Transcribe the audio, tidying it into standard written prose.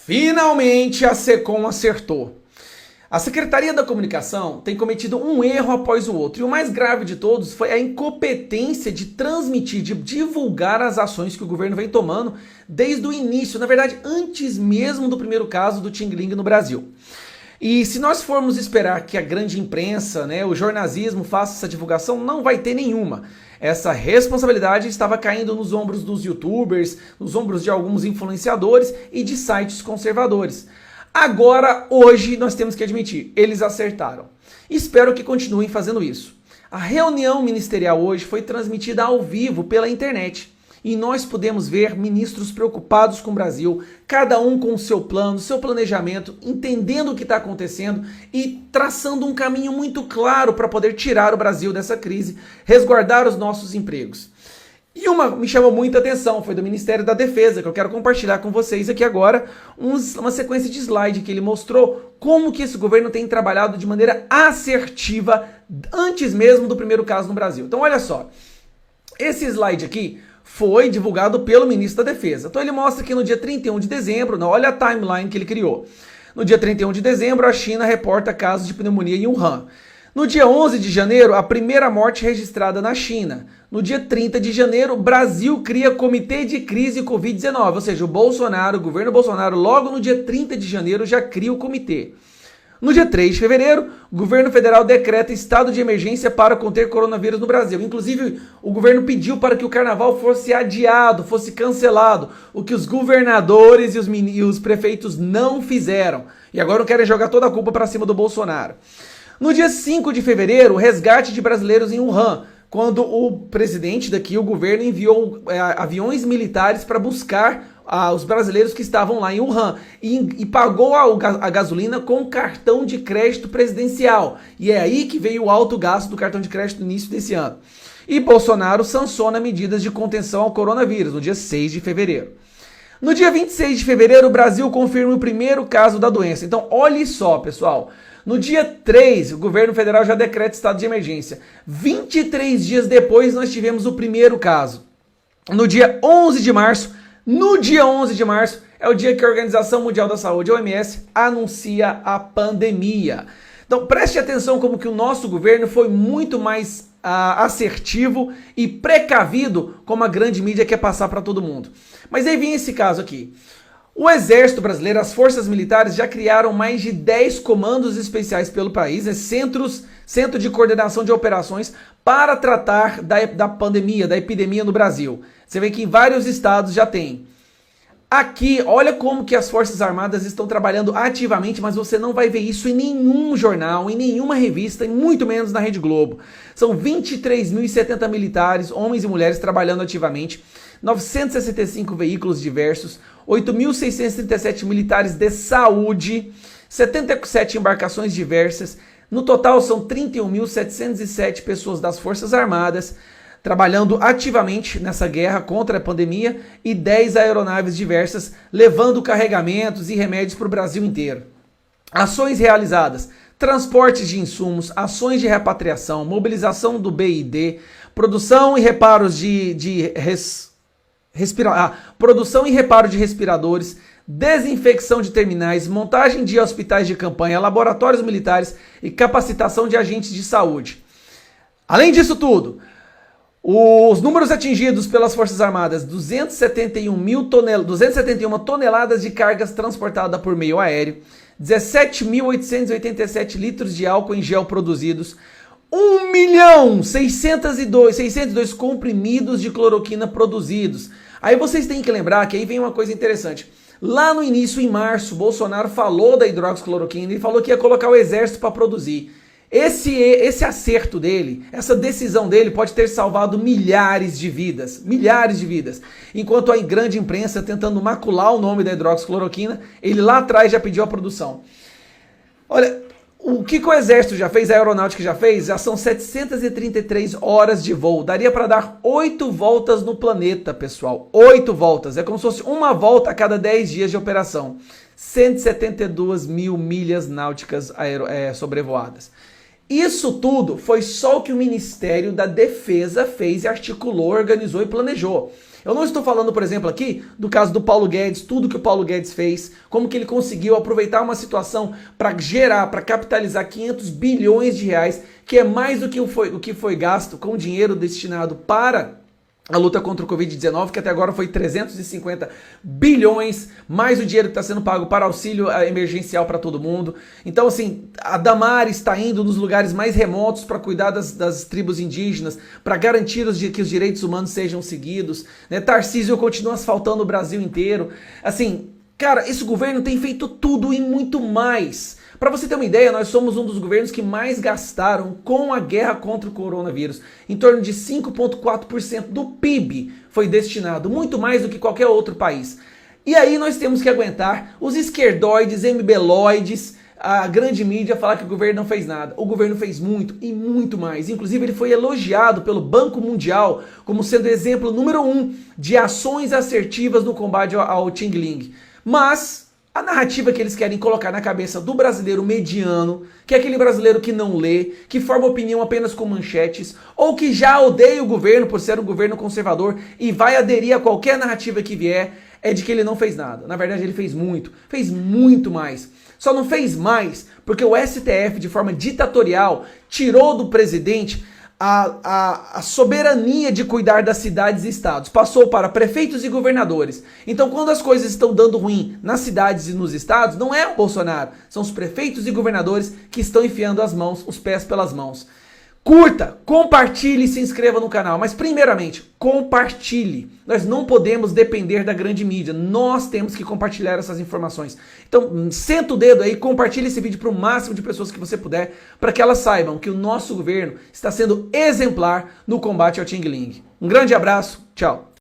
Finalmente a SECOM acertou. A Secretaria da Comunicação tem cometido um erro após o outro, e o mais grave de todos foi a incompetência de transmitir, de divulgar as ações que o governo vem tomando desde o início, na verdade antes mesmo do primeiro caso do Ting Ling no Brasil. E se nós formos esperar que a grande imprensa, o jornalismo faça essa divulgação, não vai ter nenhuma. Essa responsabilidade estava caindo nos ombros dos youtubers, nos ombros de alguns influenciadores e de sites conservadores. Agora, hoje, nós temos que admitir, eles acertaram. Espero que continuem fazendo isso. A reunião ministerial hoje foi transmitida ao vivo pela internet. E nós podemos ver ministros preocupados com o Brasil, cada um com o seu plano, seu planejamento, entendendo o que está acontecendo e traçando um caminho muito claro para poder tirar o Brasil dessa crise, resguardar os nossos empregos. E uma me chamou muita atenção, foi do Ministério da Defesa, que eu quero compartilhar com vocês aqui agora, uma sequência de slide que ele mostrou como que esse governo tem trabalhado de maneira assertiva antes mesmo do primeiro caso no Brasil. Então olha só, esse slide aqui foi divulgado pelo ministro da Defesa. Então ele mostra que no dia 31 de dezembro, olha a timeline que ele criou. No dia 31 de dezembro, a China reporta casos de pneumonia em Wuhan. No dia 11 de janeiro, a primeira morte registrada na China. No dia 30 de janeiro, o Brasil cria Comitê de Crise Covid-19, ou seja, o governo Bolsonaro, logo no dia 30 de janeiro, já cria o comitê. No dia 3 de fevereiro, o governo federal decreta estado de emergência para conter coronavírus no Brasil. Inclusive, o governo pediu para que o carnaval fosse adiado, fosse cancelado, o que os governadores e os prefeitos não fizeram. E agora querem jogar toda a culpa para cima do Bolsonaro. No dia 5 de fevereiro, o resgate de brasileiros em Wuhan, quando o presidente daqui, o governo, enviou aviões militares para buscar os brasileiros que estavam lá em Wuhan e pagou a gasolina com cartão de crédito presidencial. E é aí que veio o alto gasto do cartão de crédito no início desse ano. E Bolsonaro sanciona medidas de contenção ao coronavírus, no dia 6 de fevereiro. No dia 26 de fevereiro, o Brasil confirma o primeiro caso da doença. Então, olhe só, pessoal. No dia 3, o governo federal já decreta estado de emergência. 23 dias depois, nós tivemos o primeiro caso. No dia 11 de março, é o dia que a Organização Mundial da Saúde, a OMS, anuncia a pandemia. Então, preste atenção como que o nosso governo foi muito mais assertivo e precavido, como a grande mídia quer passar para todo mundo. Mas aí vem esse caso aqui. O Exército Brasileiro, as forças militares já criaram mais de 10 comandos especiais pelo país, Centro de Coordenação de Operações, para tratar da pandemia, da epidemia no Brasil. Você vê que em vários estados já tem. Aqui, olha como que as Forças Armadas estão trabalhando ativamente, mas você não vai ver isso em nenhum jornal, em nenhuma revista, e muito menos na Rede Globo. São 23.070 militares, homens e mulheres, trabalhando ativamente, 965 veículos diversos, 8.637 militares de saúde, 77 embarcações diversas. No total, são 31.707 pessoas das Forças Armadas, trabalhando ativamente nessa guerra contra a pandemia, e 10 aeronaves diversas levando carregamentos e remédios para o Brasil inteiro. Ações realizadas: transportes de insumos, ações de repatriação, mobilização do BID, produção e reparos produção e reparo de respiradores, desinfecção de terminais, montagem de hospitais de campanha, laboratórios militares e capacitação de agentes de saúde. Além disso tudo, os números atingidos pelas Forças Armadas: 271 toneladas de cargas transportadas por meio aéreo, 17.887 litros de álcool em gel produzidos, 1.602 comprimidos de cloroquina produzidos. Aí vocês têm que lembrar que aí vem uma coisa interessante. Lá no início, em março, Bolsonaro falou da hidroxicloroquina e falou que ia colocar o exército para produzir. Esse acerto dele, essa decisão dele pode ter salvado milhares de vidas, enquanto a grande imprensa tentando macular o nome da hidroxicloroquina, ele lá atrás já pediu a produção. Olha, o que o Exército já fez, a Aeronáutica já fez, já são 733 horas de voo. Daria para dar 8 voltas no planeta, pessoal. 8 voltas. É como se fosse uma volta a cada 10 dias de operação. 172 mil milhas náuticas sobrevoadas. Isso tudo foi só o que o Ministério da Defesa fez e articulou, organizou e planejou. Eu não estou falando, por exemplo, aqui do caso do Paulo Guedes, tudo que o Paulo Guedes fez, como que ele conseguiu aproveitar uma situação para gerar, para capitalizar 500 bilhões de reais, que é mais do que foi gasto com dinheiro destinado para a luta contra o Covid-19, que até agora foi 350 bilhões, mais o dinheiro que está sendo pago para auxílio emergencial para todo mundo. Então, assim, a Damares está indo nos lugares mais remotos para cuidar das tribos indígenas, para garantir que os direitos humanos sejam seguidos. Né? Tarcísio continua asfaltando o Brasil inteiro. Assim, cara, esse governo tem feito tudo e muito mais. Para você ter uma ideia, nós somos um dos governos que mais gastaram com a guerra contra o coronavírus. Em torno de 5,4% do PIB foi destinado, muito mais do que qualquer outro país. E aí nós temos que aguentar os esquerdoides, MBLoides, a grande mídia falar que o governo não fez nada. O governo fez muito e muito mais. Inclusive ele foi elogiado pelo Banco Mundial como sendo exemplo número 1 de ações assertivas no combate ao Xing Ling. Mas a narrativa que eles querem colocar na cabeça do brasileiro mediano, que é aquele brasileiro que não lê, que forma opinião apenas com manchetes, ou que já odeia o governo por ser um governo conservador e vai aderir a qualquer narrativa que vier, é de que ele não fez nada. Na verdade, ele fez muito mais. Só não fez mais porque o STF, de forma ditatorial, tirou do presidente a soberania de cuidar das cidades e estados, passou para prefeitos e governadores. Então, quando as coisas estão dando ruim nas cidades e nos estados, não é o Bolsonaro, são os prefeitos e governadores que estão enfiando os pés pelas mãos. Curta, compartilhe e se inscreva no canal, mas primeiramente, compartilhe. Nós não podemos depender da grande mídia, nós temos que compartilhar essas informações. Então, senta o dedo aí, compartilhe esse vídeo para o máximo de pessoas que você puder, para que elas saibam que o nosso governo está sendo exemplar no combate ao Xing Ling. Um grande abraço, tchau!